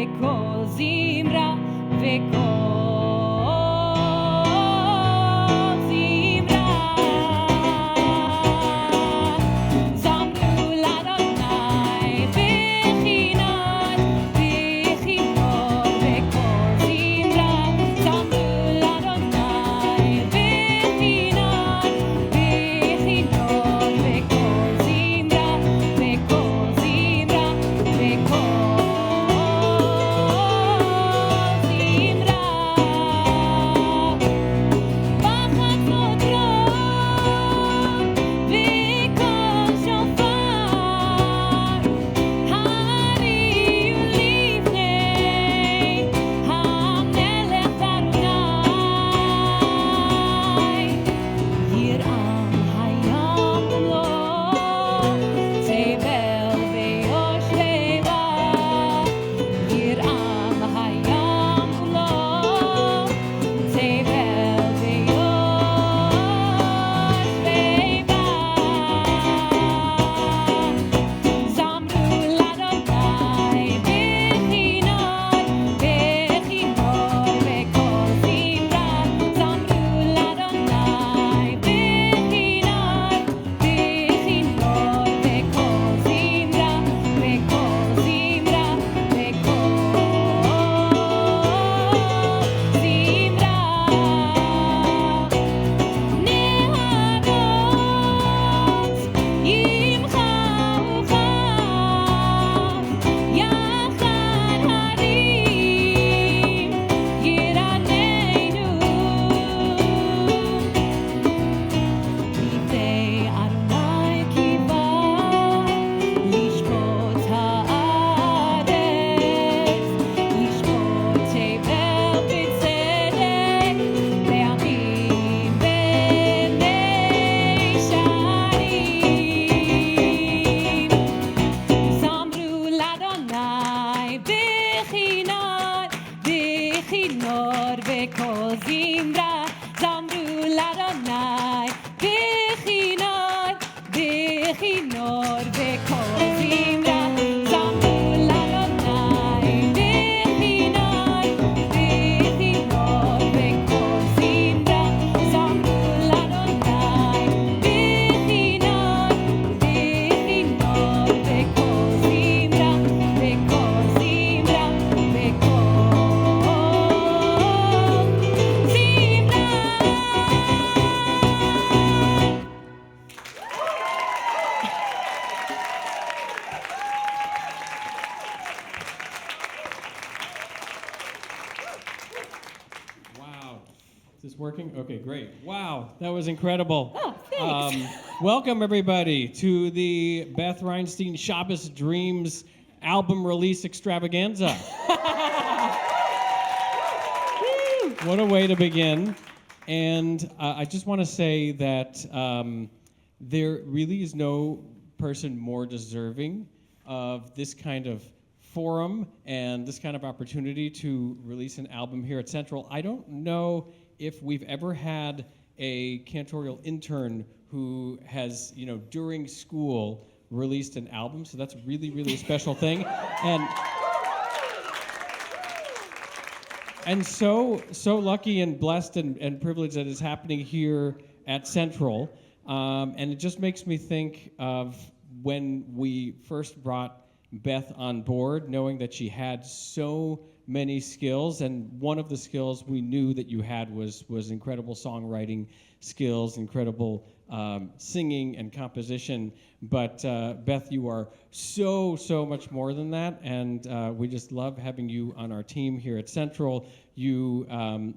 וכל זמרה וכל Working? Okay, great. Wow, that was incredible. Oh, thanks. Welcome, everybody, to the Beth Reinstein Shabbos Dreams album release extravaganza. What a way to begin. And I just want to say that there really is no person more deserving of this kind of forum and this kind of opportunity to release an album here at Central. I don't know if we've ever had a Cantorial Intern who has, during school released an album, so that's really, really a special thing. And so lucky and blessed and privileged that it's happening here at Central. And it just makes me think of when we first brought Beth on board, knowing that she had so many skills, and one of the skills we knew that you had was incredible songwriting skills, incredible singing and composition. But Beth, you are so much more than that, and we just love having you on our team here at Central. You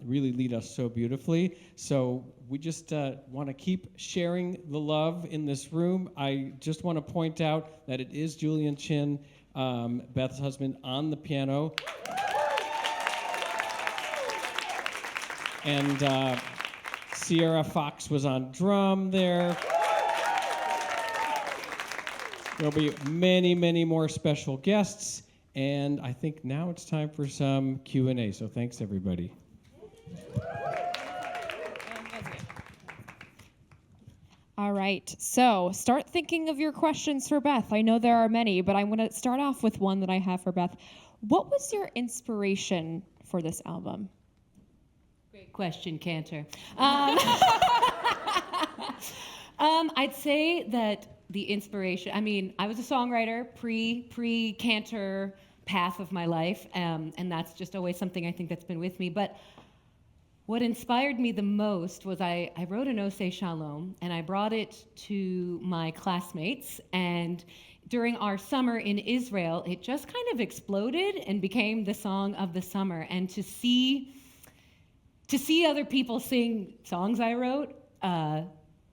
really lead us so beautifully. So we just want to keep sharing the love in this room. I just want to point out that it is Julian Chin, Beth's husband, on the piano. And Sierra Fox was on drum there. There'll be many more special guests, and I think now it's time for some Q&A, so thanks everybody. All right, so start thinking of your questions for Beth. I know there are many, but I'm going to start off with one that I have for Beth. What was your inspiration for this album? Great question, Cantor. I'd say that the inspiration, I was a songwriter pre-Cantor path of my life, and that's just always something I think that's been with me. But what inspired me the most was I wrote an Oseh Shalom, and I brought it to my classmates, and during our summer in Israel, it just kind of exploded and became the song of the summer. And to see other people sing songs I wrote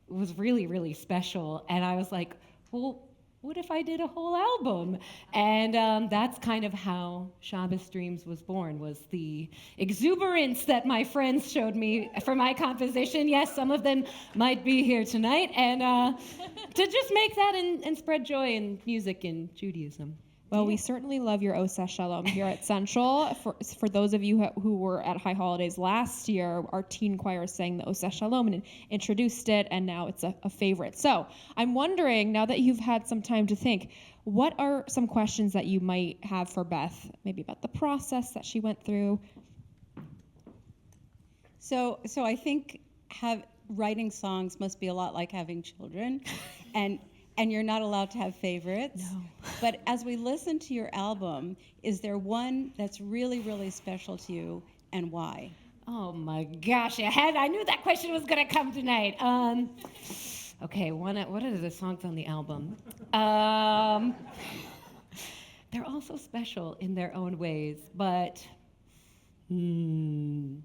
was really, really special. And I was like, well, what if I did a whole album? And that's kind of how Shabbos Dreams was born, was the exuberance that my friends showed me for my composition. Yes, some of them might be here tonight. And to just make that and spread joy in music and Judaism. Well, we certainly love your Oseh Shalom here at Central. For those of you who were at High Holidays last year, our teen choir sang the Oseh Shalom and introduced it, and now it's a favorite. So I'm wondering, now that you've had some time to think, what are some questions that you might have for Beth, maybe about the process that she went through? So I think writing songs must be a lot like having children, and you're not allowed to have favorites. No. But as we listen to your album, is there one that's really, really special to you, and why? Oh my gosh, I knew that question was gonna come tonight. Okay, what are the songs on the album? They're all so special in their own ways, but you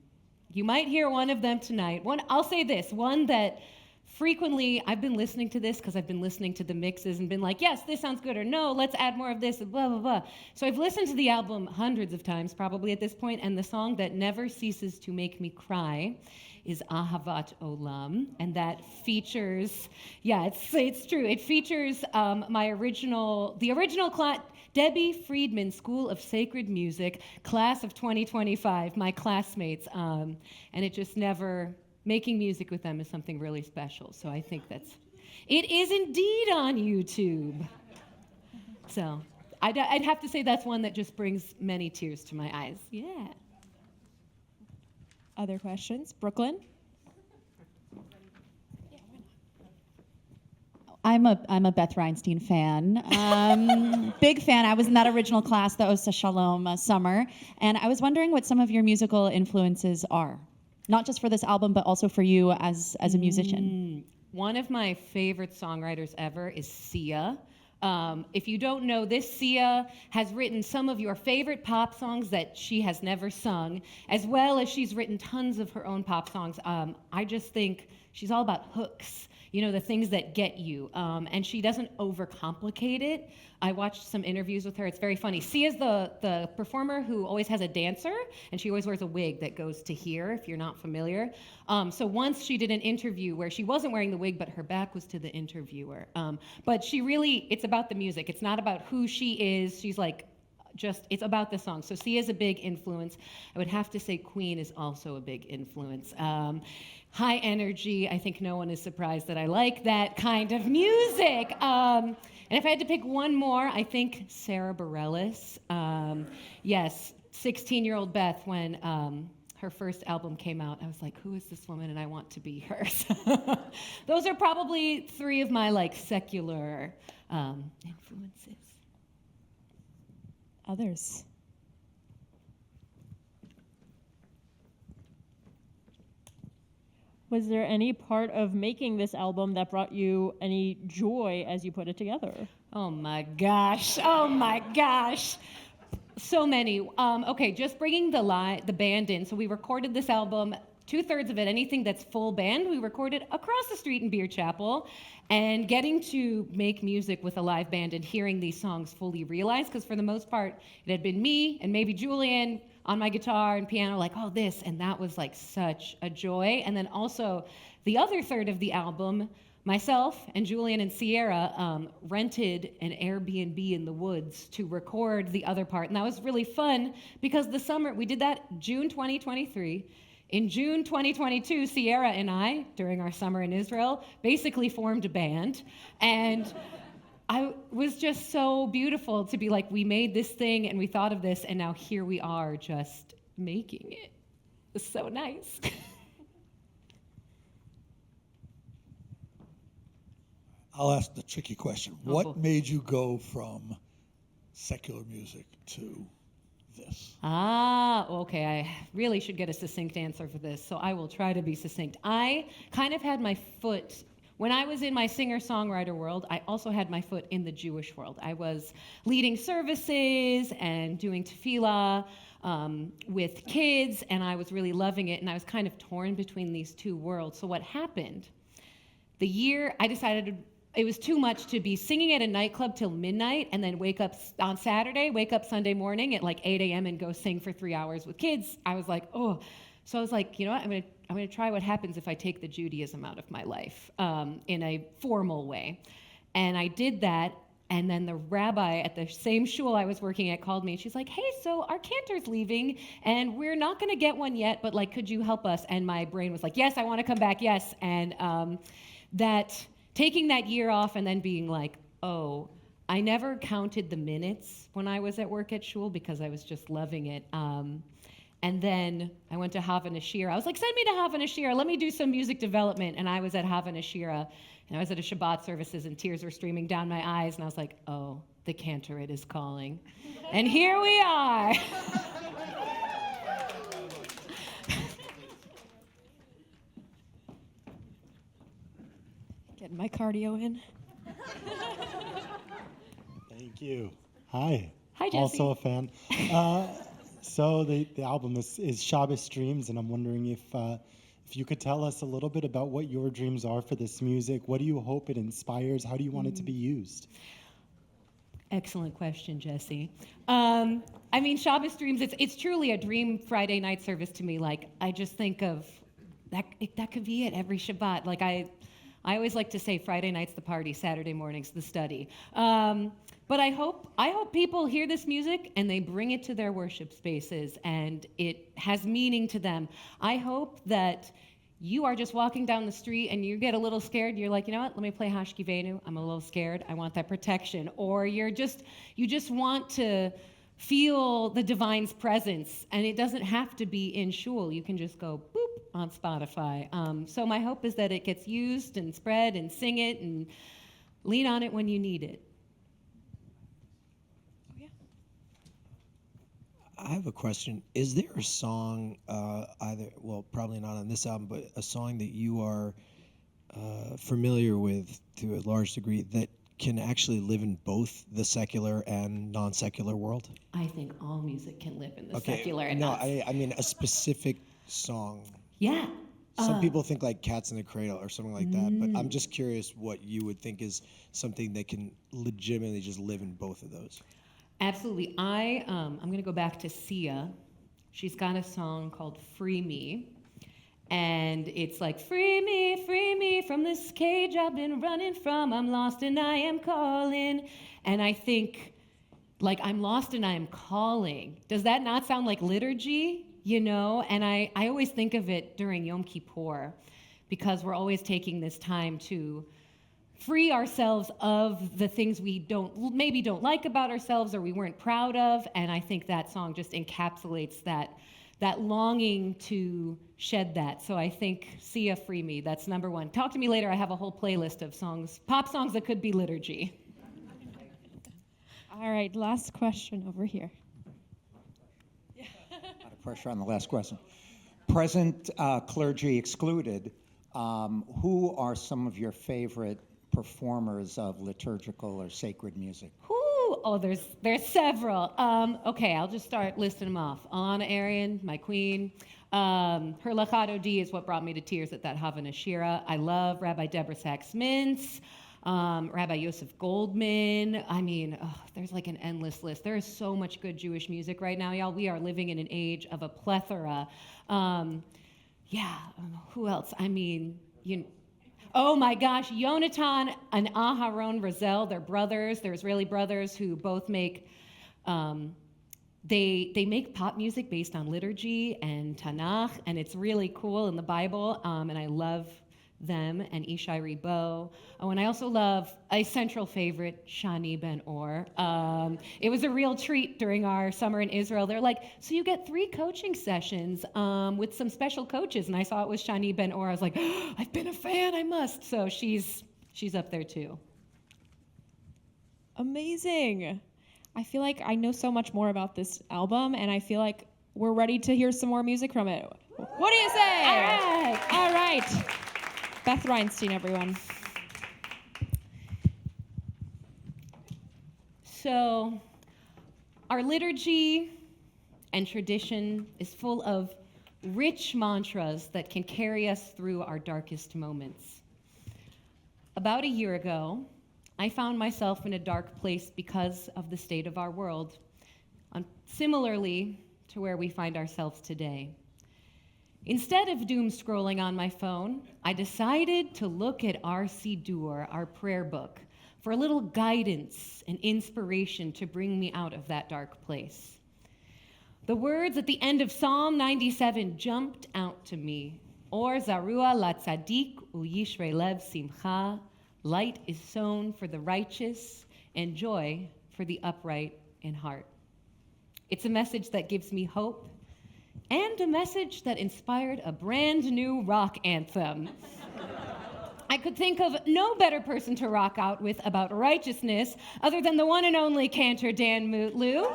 might hear one of them tonight. I'll say this, one that frequently, I've been listening to this because I've been listening to the mixes and been like, yes, this sounds good, or no, let's add more of this, and blah, blah, blah. So I've listened to the album hundreds of times, probably at this point, and the song that never ceases to make me cry is Ahavat Olam, and that features, it's true, it features the original class, Debbie Friedman School of Sacred Music, class of 2025, my classmates, and it just never... Making music with them is something really special. So I think it is indeed on YouTube. So I'd have to say that's one that just brings many tears to my eyes. Yeah. Other questions? Brooklyn? I'm a Beth Reinstein fan. Big fan. I was in that original class, the Oseh Shalom summer, and I was wondering what some of your musical influences are. Not just for this album, but also for you as a musician. One of my favorite songwriters ever is Sia. If you don't know this, Sia has written some of your favorite pop songs that she has never sung, as well as she's written tons of her own pop songs. I just think she's all about hooks, the things that get you. And she doesn't overcomplicate it. I watched some interviews with her. It's very funny. Sia's the performer who always has a dancer, and she always wears a wig that goes to here, if you're not familiar. So once she did an interview where she wasn't wearing the wig, but her back was to the interviewer. But it's about the music. It's not about who she is. She's like, it's about the song. So Sia's a big influence. I would have to say Queen is also a big influence. High energy. I think no one is surprised that I like that kind of music. And if I had to pick one more, I think Sarah Bareilles. Yes, 16-year-old Beth, when her first album came out, I was like, who is this woman? And I want to be her. So those are probably three of my secular influences. Others? Was there any part of making this album that brought you any joy as you put it together? Oh my gosh. So many. Okay, just bringing the band in. So we recorded this album, 2/3 of it, anything that's full band, we recorded across the street in Beer Chapel. And getting to make music with a live band and hearing these songs fully realized, because for the most part, it had been me and maybe Julian on my guitar and piano, this, and that was such a joy. And then also the other third of the album, myself and Julian and Sierra rented an Airbnb in the woods to record the other part. And that was really fun because the summer, we did that June 2023. In June 2022, Sierra and I, during our summer in Israel, basically formed a band. And I was just so beautiful to be like, we made this thing and we thought of this, and now here we are just making it. It's so nice. I'll ask the tricky question. Oh, What boy. made you go from secular music to this? Okay. I really should get a succinct answer for this, so I will try to be succinct. I kind of had my foot, when I was in my singer-songwriter world, I also had my foot in the Jewish world. I was leading services and doing tefillah with kids, and I was really loving it, and I was kind of torn between these two worlds. So what happened? The year I decided it was too much to be singing at a nightclub till midnight and then wake up on Saturday, wake up Sunday morning at like 8 a.m. and go sing for 3 hours with kids. I was like, oh. So I was like, you know what, I'm gonna try what happens if I take the Judaism out of my life in a formal way. And I did that, and then the rabbi at the same shul I was working at called me, and she's like, hey, so our Cantor's leaving, and we're not gonna get one yet, but like, could you help us? And my brain was like, yes, I wanna come back, yes. And that taking that year off and then being like, oh, I never counted the minutes when I was at work at shul because I was just loving it. And then I went to Ahavat Olam. I was like, send me to Ahavat Olam. Let me do some music development. And I was at Ahavat Olam, and I was at a Shabbat services, and tears were streaming down my eyes. And I was like, oh, the Cantor is calling. And here we are. Getting my cardio in. Thank you. Hi. Hi, Jesse. Also a fan. So the album is Shabbos Dreams, and I'm wondering if you could tell us a little bit about what your dreams are for this music. What do you hope it inspires? How do you want it to be used? Excellent question, Jesse. I mean, Shabbos Dreams, it's truly a dream Friday night service to me. Like, I just think of that could be it every Shabbat. Like, I always like to say Friday night's the party, Saturday morning's the study. But I hope people hear this music and they bring it to their worship spaces and it has meaning to them. I hope that you are just walking down the street and you get a little scared. You're like, you know what? Let me play Hashivenu. I'm a little scared. I want that protection. Or you just want to feel the divine's presence, and it doesn't have to be in shul. You can just go boop on Spotify. So my hope is that it gets used and spread, and sing it and lean on it when you need it. I have a question. Is there a song, probably not on this album, but a song that you are familiar with to a large degree that can actually live in both the secular and non-secular world? I think all music can live in the secular and no, not. I mean a specific song. Yeah. Some people think like Cats in the Cradle or something like that, but I'm just curious what you would think is something that can legitimately just live in both of those. Absolutely. I'm going to go back to Sia. She's got a song called Free Me. And it's like, free me from this cage I've been running from. I'm lost and I am calling. And I think, like, I'm lost and I am calling. Does that not sound like liturgy? You know? And I always think of it during Yom Kippur, because we're always taking this time to free ourselves of the things we maybe don't like about ourselves or we weren't proud of. And I think that song just encapsulates that longing to shed that. So I think Sia, Free Me, that's number one. Talk to me later. I have a whole playlist of songs, pop songs that could be liturgy. All right, last question over here. A lot of pressure on the last question. Present clergy excluded, who are some of your favorite performers of liturgical or sacred music? Oh, there's several. Okay, I'll just start listing them off. Alana Arian, my queen. Her Lecha Dodi is what brought me to tears at that Ahavat Olam. I love Rabbi Deborah Sachs-Mintz, Rabbi Yosef Goldman. I mean, there's like an endless list. There is so much good Jewish music right now, y'all. We are living in an age of a plethora. Who else? I mean, oh my gosh, Yonatan and Aharon Razel, they're brothers. They're Israeli brothers who both make, they make pop music based on liturgy and Tanakh, and it's really cool in the Bible, and I love them and Ishai Ribo. Oh, and I also love a central favorite, Shani Ben Or. It was a real treat during our summer in Israel. They're like, so you get 3 coaching sessions with some special coaches. And I saw it was Shani Ben Or. I was like, oh, I've been a fan, I must. So she's up there too. Amazing. I feel like I know so much more about this album, and I feel like we're ready to hear some more music from it. What do you say? All right. All right. Beth Reinstein, everyone. So, our liturgy and tradition is full of rich mantras that can carry us through our darkest moments. About a year ago, I found myself in a dark place because of the state of our world, similarly to where we find ourselves today. Instead of doom scrolling on my phone, I decided to look at our Siddur, our prayer book, for a little guidance and inspiration to bring me out of that dark place. The words at the end of Psalm 97 jumped out to me. Or zarua la tzadik uyishrei lev simcha. Light is sown for the righteous and joy for the upright in heart. It's a message that gives me hope and a message that inspired a brand new rock anthem. I could think of no better person to rock out with about righteousness other than the one and only Cantor Dan Mutlu,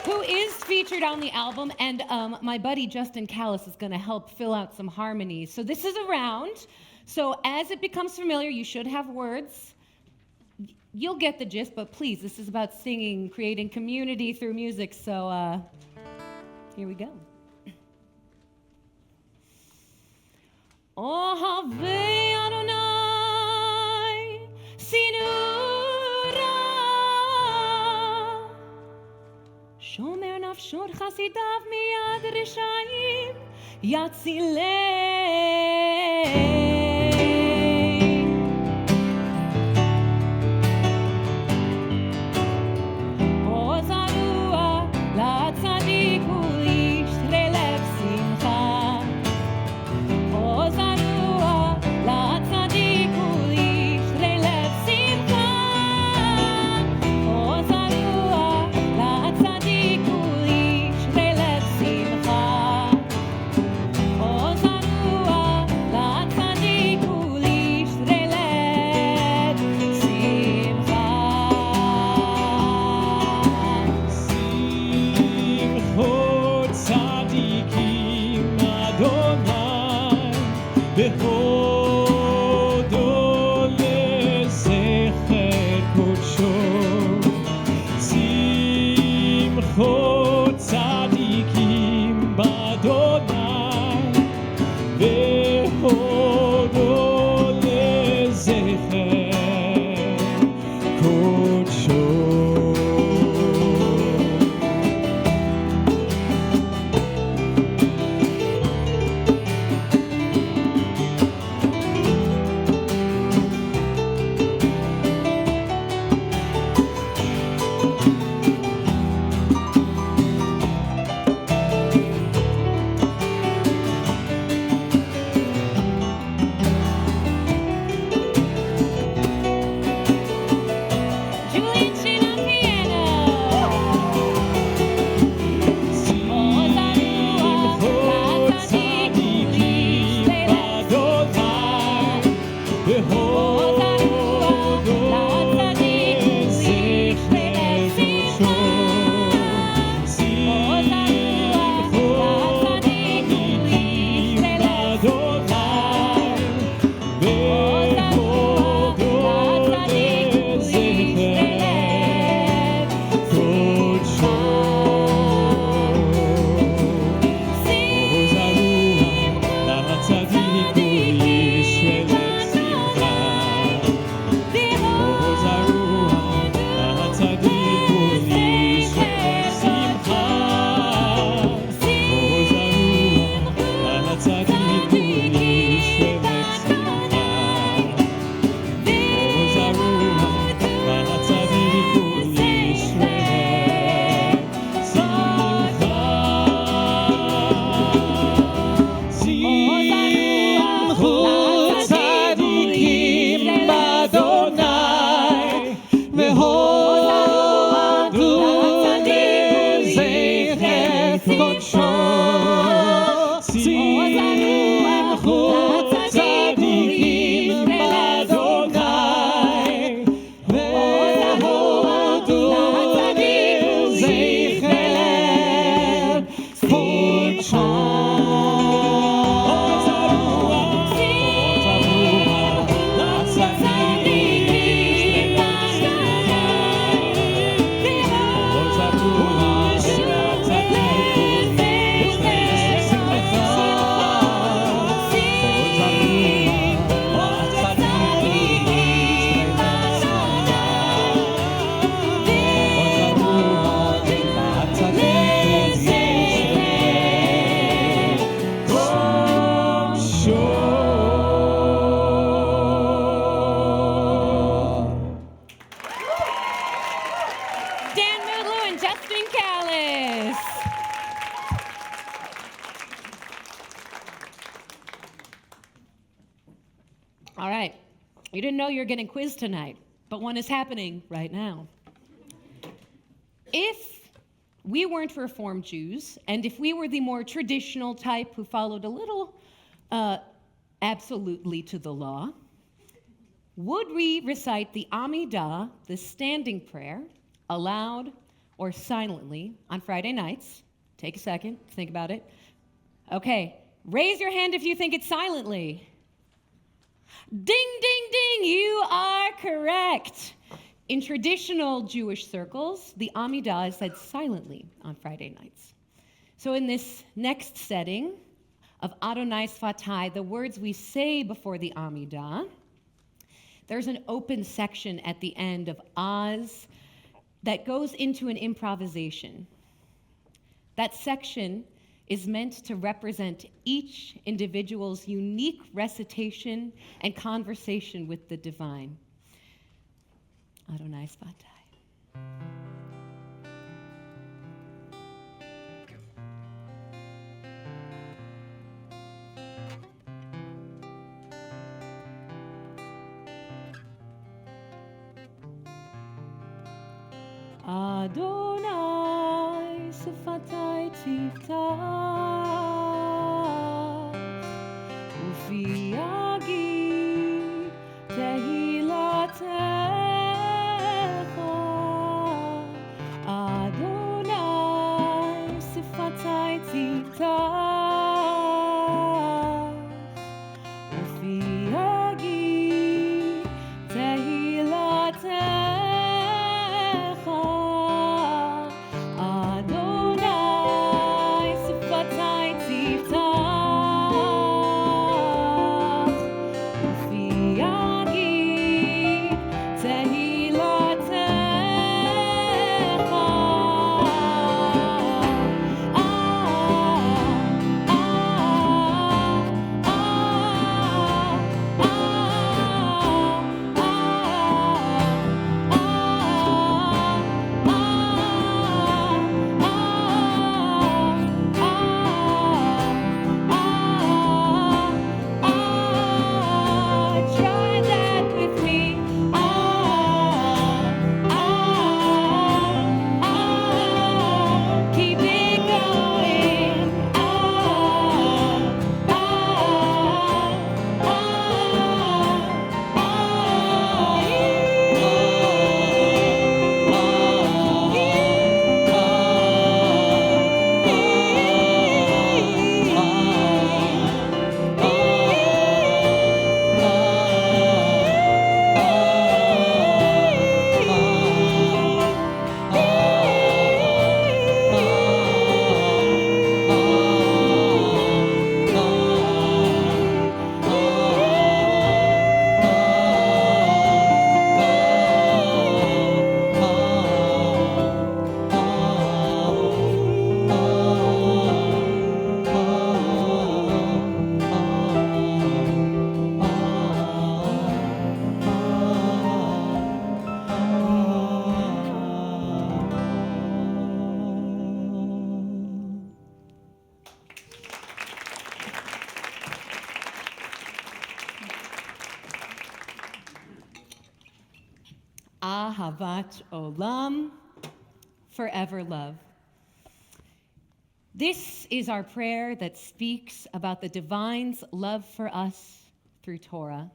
who is featured on the album, and my buddy Justin Callis is going to help fill out some harmonies. So this is a round. So as it becomes familiar, you should have words. You'll get the gist, but please, this is about singing, creating community through music. So here we go. Ahavat Olam, sinura, shomer nafshot chasidav miyad rishayim, yatzilei. Oh, קודשו שמחו צדיקים לאדוני והודו לזכר קודשו All right. You didn't know you were getting quizzed tonight, but one is happening right now. If we weren't Reform Jews, and if we were the more traditional type who followed a little absolutely to the law, would we recite the Amidah, the standing prayer, aloud or silently on Friday nights? Take a second, think about it. Okay, raise your hand if you think it's silently. Ding, ding, ding, you are correct. In traditional Jewish circles, the Amidah is said silently on Friday nights. So in this next setting of Adonai Sfatai, the words we say before the Amidah, there's an open section at the end of Az that goes into an improvisation. That section is meant to represent each individual's unique recitation and conversation with the divine. Adonai Sfatai. Adonai Sfatai Tiftach Ufi Yagid Tehilatecha Adonai Sfatai Tiftach Ufi Yagid Tehilatecha Ahavat Olam, forever love. This is our prayer that speaks about the divine's love for us through Torah.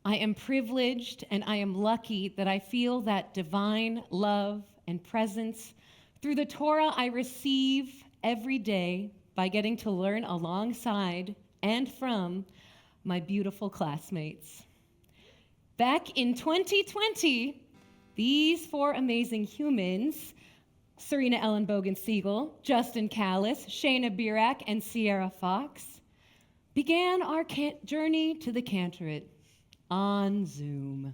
I am privileged and I am lucky that I feel that divine love and presence through the Torah I receive every day by getting to learn alongside and from my beautiful classmates. Back in 2020, these four amazing humans, Serena Ellen Bogan-Siegel, Justin Callis, Shayna Birak, and Sierra Fox, began our journey to the Cantorate on Zoom.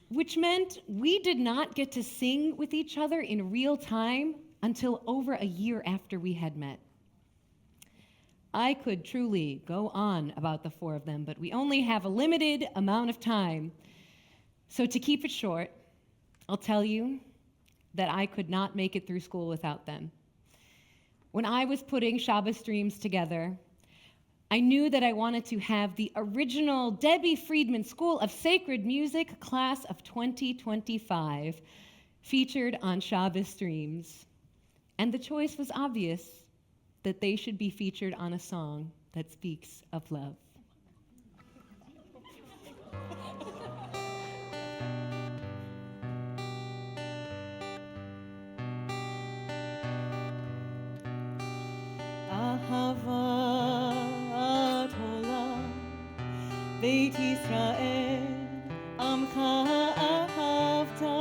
Which meant we did not get to sing with each other in real time until over a year after we had met. I could truly go on about the four of them, but we only have a limited amount of time. So to keep it short, I'll tell you that I could not make it through school without them. When I was putting Shabbos Dreams together, I knew that I wanted to have the original Debbie Friedman School of Sacred Music class of 2025 featured on Shabbos Dreams. And the choice was obvious, that they should be featured on a song that speaks of love. Ahavat Olam, Beit Yisrael, Amcha ahavta.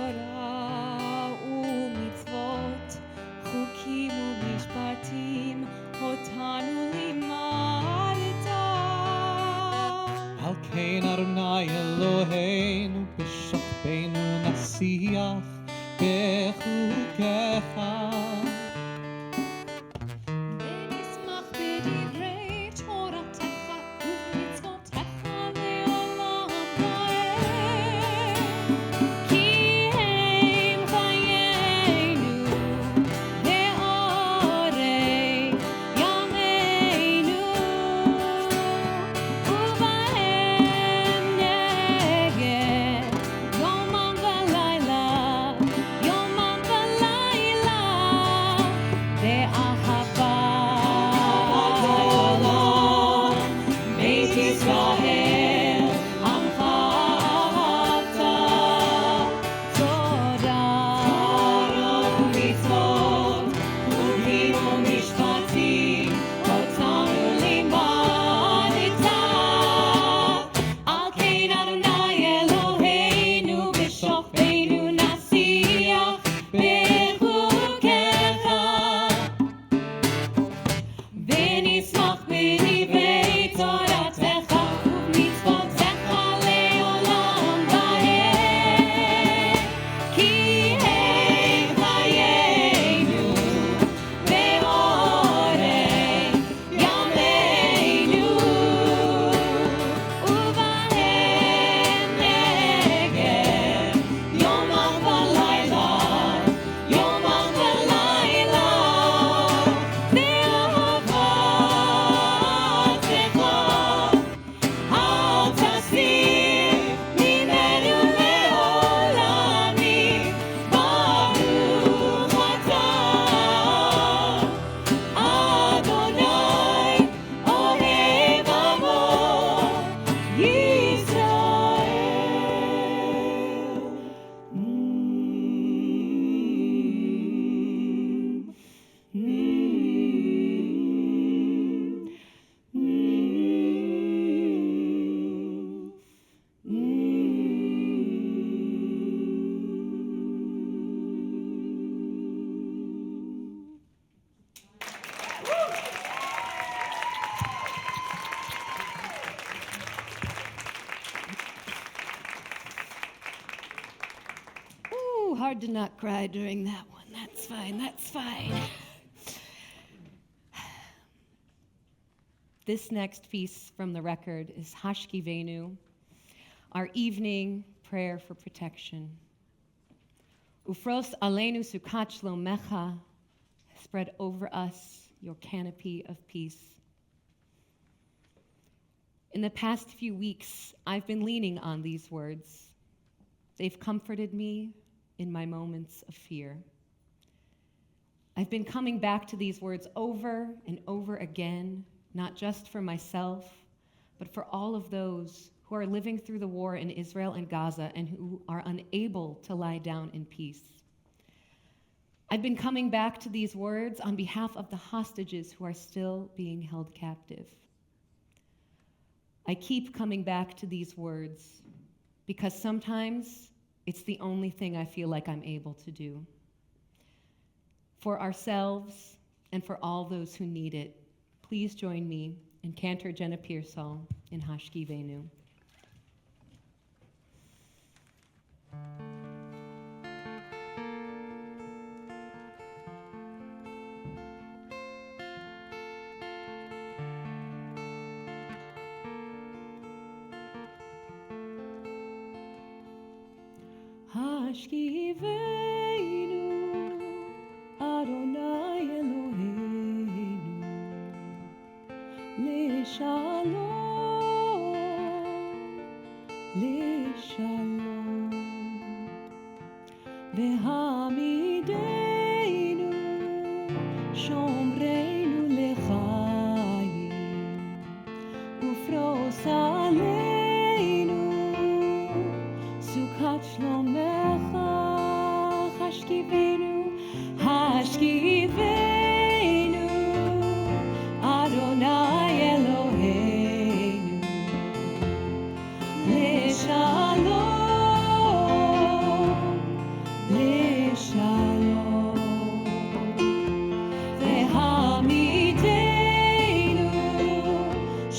Torah u'mitzvot, chukim u'mishpatim, otanu limadta. Al kein Adonai Eloheinu, b'shachbeinu nasiach, bechukecha. Hard to not cry during that one. That's fine, that's fine. This next piece from the record is Hashivenu, our evening prayer for protection. Ufros aleinu sukat shlomecha, spread over us your canopy of peace. In the past few weeks, I've been leaning on these words. They've comforted me in my moments of fear. I've been coming back to these words over and over again, not just for myself, but for all of those who are living through the war in Israel and Gaza and who are unable to lie down in peace. I've been coming back to these words on behalf of the hostages who are still being held captive. I keep coming back to these words because sometimes it's the only thing I feel like I'm able to do. For ourselves and for all those who need it, please join me in Cantor Jenna Pearsall in Hashivenu. Hashivenu, Adon Eloheinu, Leshalom, Leshalom, V'hamidenu, Shomreinu lechayim, Ufros aleinu, Sukkot shlomecha, Hashivenu, Hashivenu, Adonai Eloheinu, Leshalom, Leshalom, V'hamidenu,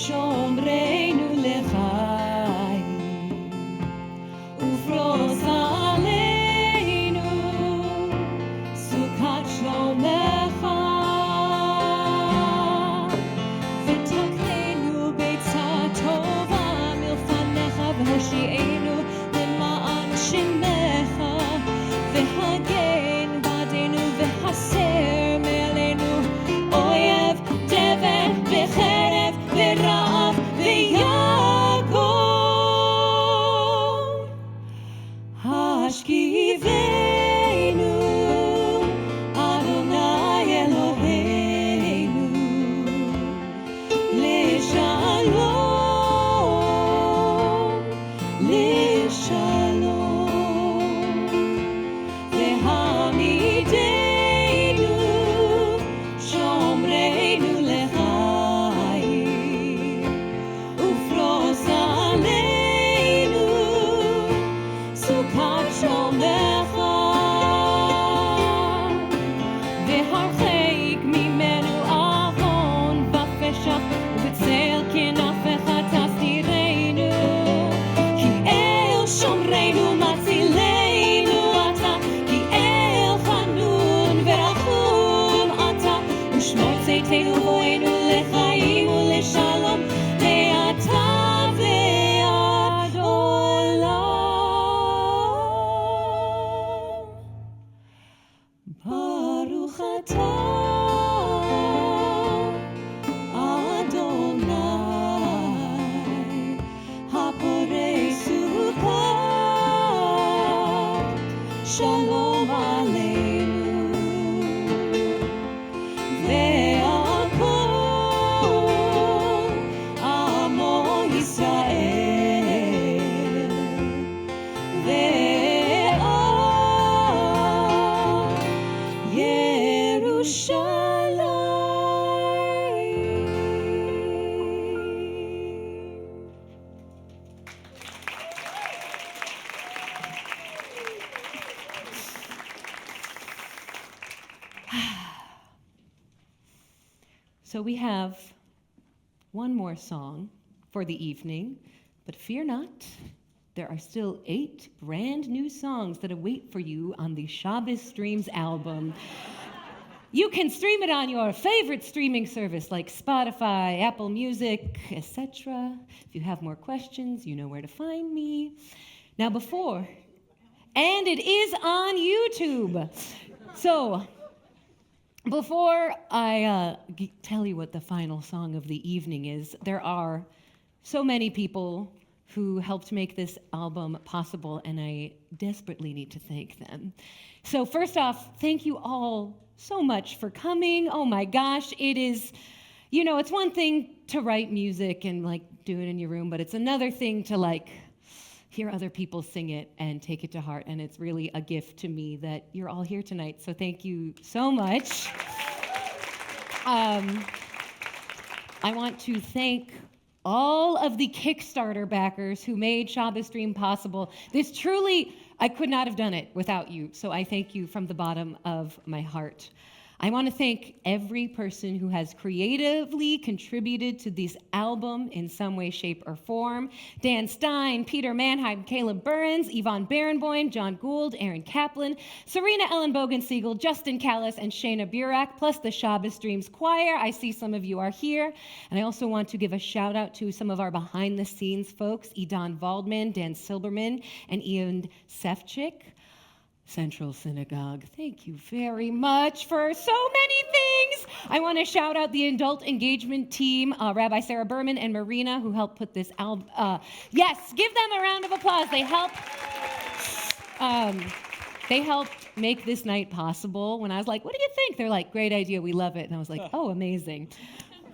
Shomreinu lechayim, Ufros aleinu, Sukkot shlomecha, V'taknenu beitzah tova milfanecha, V'hoshi'enu למען שמך, והגן בעדנו והסר מעלינו אויב, דבר וחרב ורעב ויגון. השכיבנו, אדוני אלוהינו, לשלום, לשלום, והעמידנו, שומרנו לחיים, ופרוס עלינו סוכת שלומך, והרחיק ממנו עוון ופשע, ובצל כנפיך תסתירנו, כי אל שומרנו מצילנו אתה, כי אל חנון ורחום אתה, ושמור צאתנו בואנו לחיים ולשלום, מעתה ועד עולם. ברוך אתה אדוני הפורש סוכות, שלום עלינו ועל כל עמו ישראל ועל ירושלים. So we have one more song for the evening, but fear not, there are still 8 brand new songs that await for you on the Shabbos Dreams album. You can stream it on your favorite streaming service like Spotify, Apple Music, etc. If you have more questions, you know where to find me. Now and it is on YouTube. So, before I tell you what the final song of the evening is, there are so many people who helped make this album possible, and I desperately need to thank them. So first off, thank you all so much for coming. Oh my gosh, it is, it's one thing to write music and like do it in your room, but it's another thing to like hear other people sing it and take it to heart. And it's really a gift to me that you're all here tonight. So thank you so much. I want to thank all of the Kickstarter backers who made Shabbos Dream possible. This truly, I could not have done it without you. So I thank you from the bottom of my heart. I want to thank every person who has creatively contributed to this album in some way, shape, or form. Dan Stein, Peter Mannheim, Caleb Burns, Yvonne Barenboim, John Gould, Aaron Kaplan, Serena Ellen Bogensiegel, Justin Callis, and Shayna Burak, plus the Shabbos Dreams Choir. I see some of you are here. And I also want to give a shout out to some of our behind-the-scenes folks, Edon Waldman, Dan Silberman, and Ian Sefcik. Central Synagogue, thank you very much for so many things. I want to shout out the adult engagement team, Rabbi Sarah Berman and Marina, who helped put this album. Yes, give them a round of applause. They helped make this night possible. When I was like, what do you think? They're like, great idea, we love it. And I was like, oh, amazing.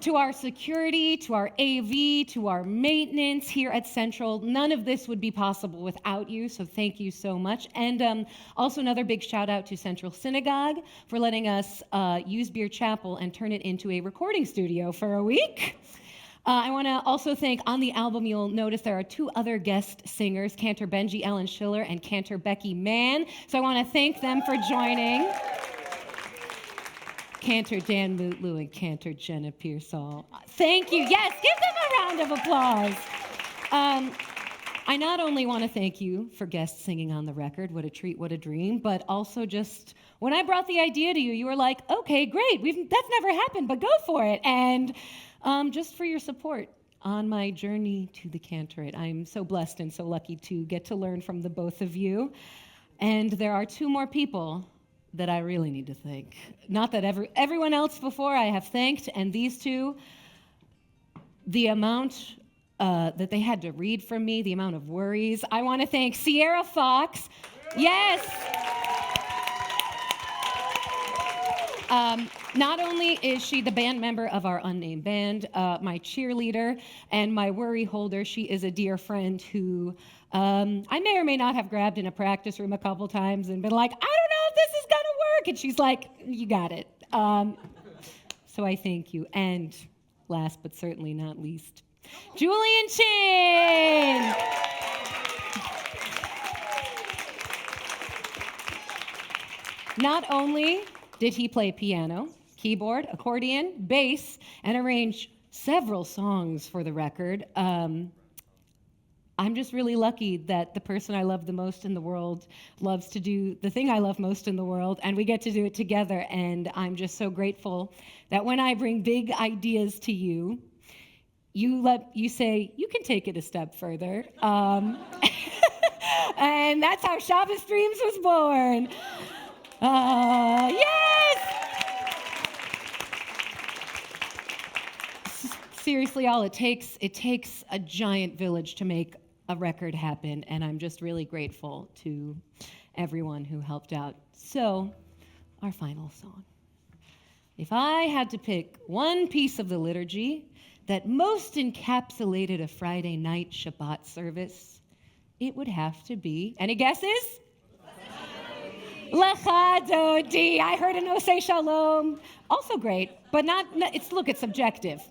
To our security, to our AV, to our maintenance here at Central, none of this would be possible without you, so thank you so much. And also another big shout out to Central Synagogue for letting us use Beer Chapel and turn it into a recording studio for a week. I want to also thank, on the album you'll notice there are two other guest singers, Cantor Benji Ellen Schiller and Cantor Becky Mann, so I want to thank them for joining. Cantor Dan Mutlu and Cantor Jenna Pearsall. Thank you. Yes, give them a round of applause. I not only want to thank you for guest singing on the record, what a treat, what a dream, but also just when I brought the idea to you, you were like, okay, great, that's never happened, but go for it. And just for your support on my journey to the Cantorate. I'm so blessed and so lucky to get to learn from the both of you. And there are two more people that I really need to thank. Not that everyone else before I have thanked, and these two, the amount that they had to read from me, the amount of worries. I want to thank Sierra Fox. Yes. Not only is she the band member of our unnamed band, my cheerleader and my worry holder, she is a dear friend who I may or may not have grabbed in a practice room a couple times and been like, I don't know if this is going to work. And she's like, you got it. So I thank you. And last but certainly not least, Julian Chin. Not only did he play piano, keyboard, accordion, bass, and arrange several songs for the record, I'm just really lucky that the person I love the most in the world loves to do the thing I love most in the world, and we get to do it together. And I'm just so grateful that when I bring big ideas to you, you say, you can take it a step further. And that's how Shabbos Dreams was born. Yes! Seriously, all it takes a giant village to make a record happen, and I'm just really grateful to everyone who helped out. So, our final song. If I had to pick one piece of the liturgy that most encapsulated a Friday night Shabbat service, it would have to be, any guesses? Lecha Dodi. I heard an Osei Shalom. Also great, but it's subjective.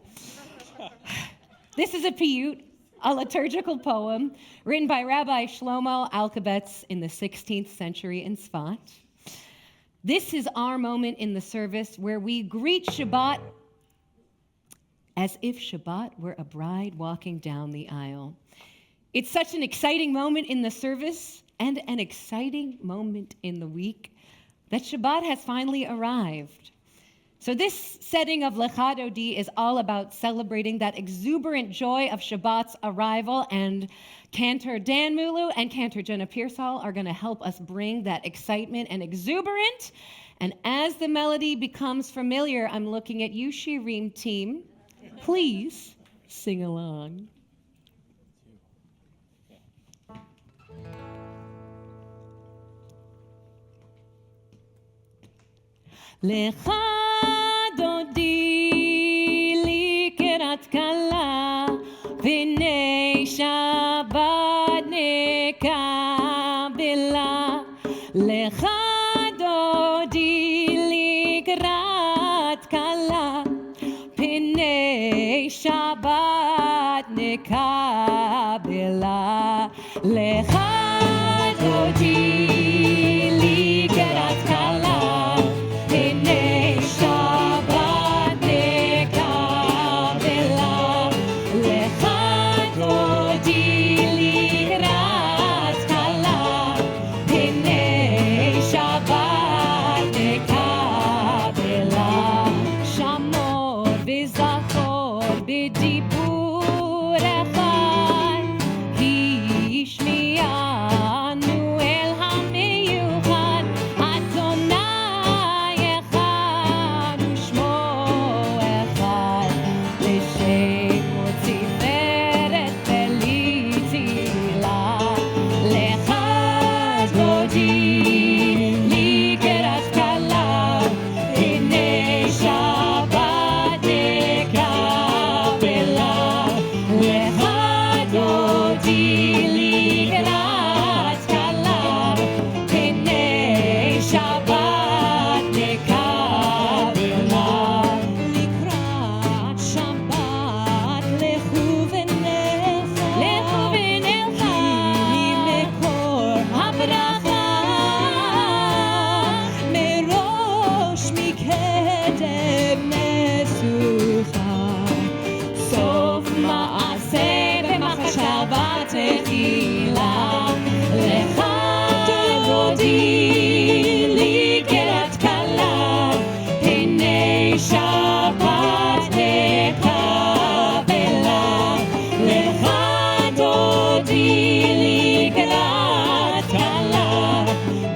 This is a piyut, a liturgical poem written by Rabbi Shlomo Alkabetz in the 16th century in Tzfat. This is our moment in the service where we greet Shabbat as if Shabbat were a bride walking down the aisle. It's such an exciting moment in the service and an exciting moment in the week that Shabbat has finally arrived. So this setting of Lecha Dodi is all about celebrating that exuberant joy of Shabbat's arrival, and Cantor Dan Mutlu and Cantor Jenna Pearsall are going to help us bring that excitement and exuberant. And as the melody becomes familiar, I'm looking at you, Shirim team. Please sing along. Lecha Dodi Likerat Kala V'nei Shabbat Nekabela Lecha Dodi Likerat Kala V'nei Shabbat Nekabela Lecha Dodi Likerat Kala V'nei Shabbat Nekabela Lecha Dodi Likerat Kala V'nei Shabbat Nekabela Shamor v'zachor b'dibur echad Hishmi'anu el hamiyuchad Adonai echad u'shmo echad L'shem u'tiferet v'litila Lecha Dodi Likerat Kala V'nei Shabbat Nekabela Lecha Dodi Likerat Kala V'nei Shabbat Nekabela Likrat Shabbat Lechu v'nelcha Ki mekor habracha Merosh mikedem mesucha Sof ma'aseh b'machshava tehila Lecha Dodi Likerat Kala V'nei Shabbat Nekabela Lecha Dodi Likerat Kala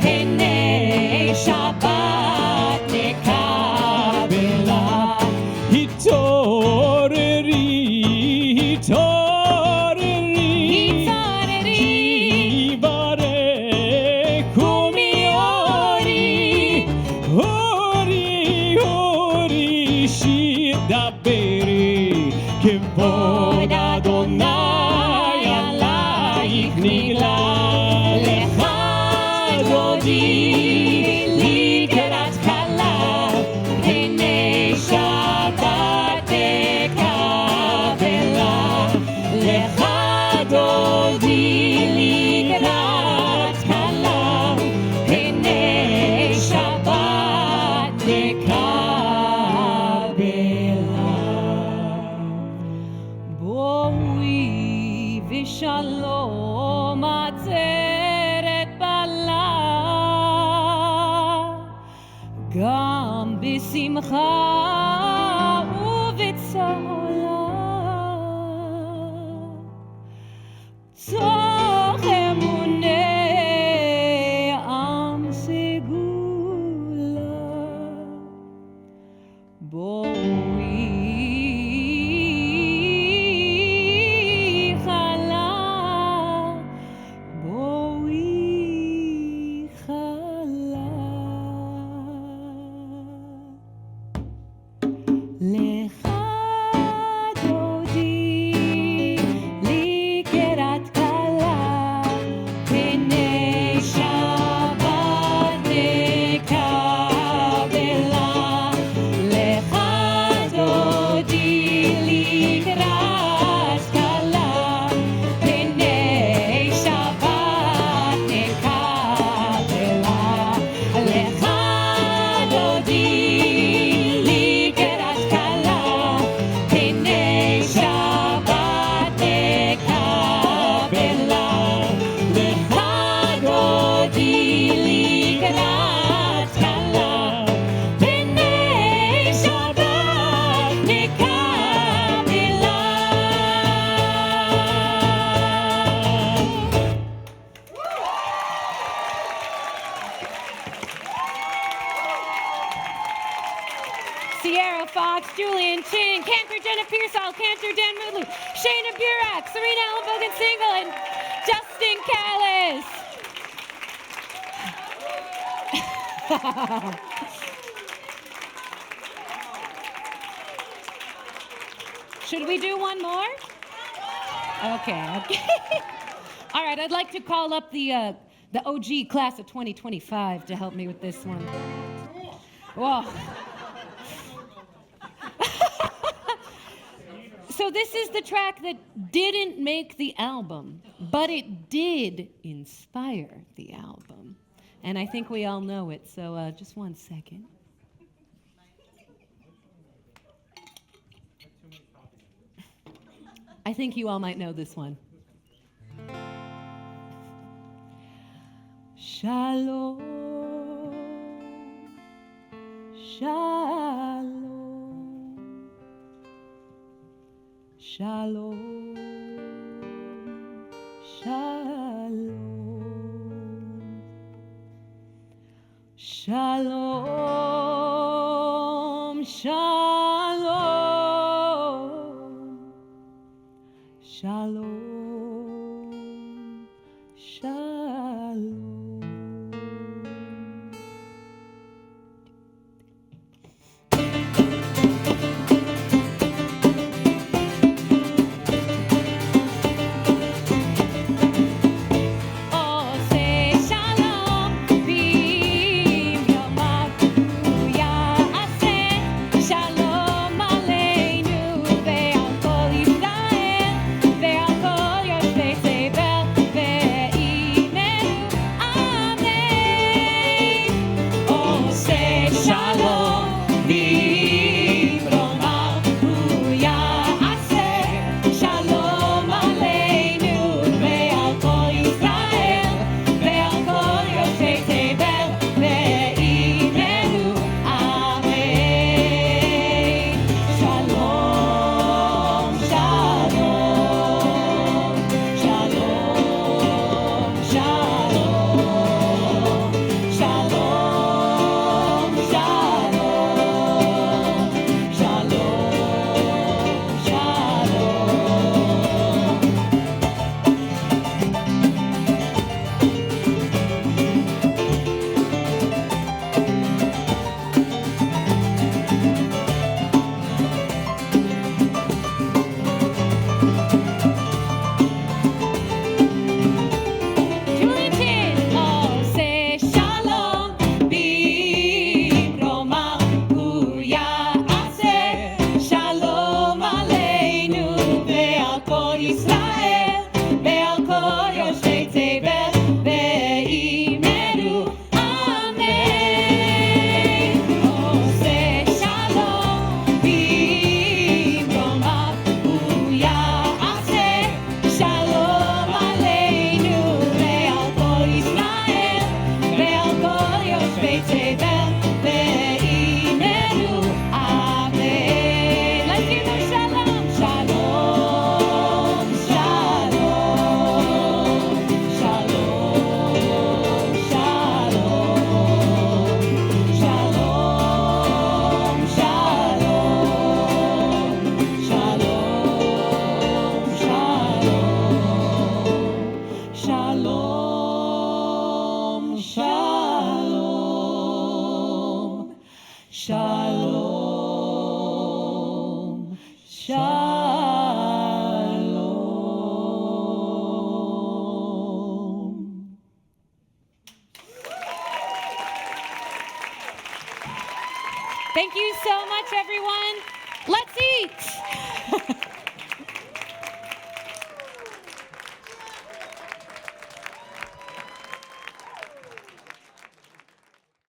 V'nei Shabbat Nekabela Hitoreri, hitoreri, Hitoreri, Yivarechu mi'ori, ori, ori, shir daberi, kevod Adonai alayich nigla. Lecha Dodi Likerat Kala V'nei Shabbat Nekabela Lecha Dodi Likerat Kala V'nei Shabbat Nekabela Boi v'shalom atzeret bala Gam b'simcha ובצהלה תוך אמוני עם סגולה בואי חלה בואי חלה לך דודי לקראת כלה פני שבת נקבלה לך דודי לקראת כלה פני שבת נקבלה לך דודי לקראת כלה פני שבת נקבלה לך דודי לקראת כלה פני שבת נקבלה Sierra Fox, Julian Chin, Cantor, Jenna, Pearsall, Cantor, Dan Mutlu, Shayna Burak, Serena Ellenbogen Single, and Justin Callis. Should we do one more? Okay. All right, I'd like to call up the OG class of 2025 to help me with this one. Whoa. So this is the track that didn't make the album, but it did inspire the album. And I think we all know it, so just 1 second. I think you all might know this one. Shalom, shalom, shalom, shalom, shalom, shalom, shalom, shalom. Shalom, shalom. Thank you so much, everyone. Let's eat.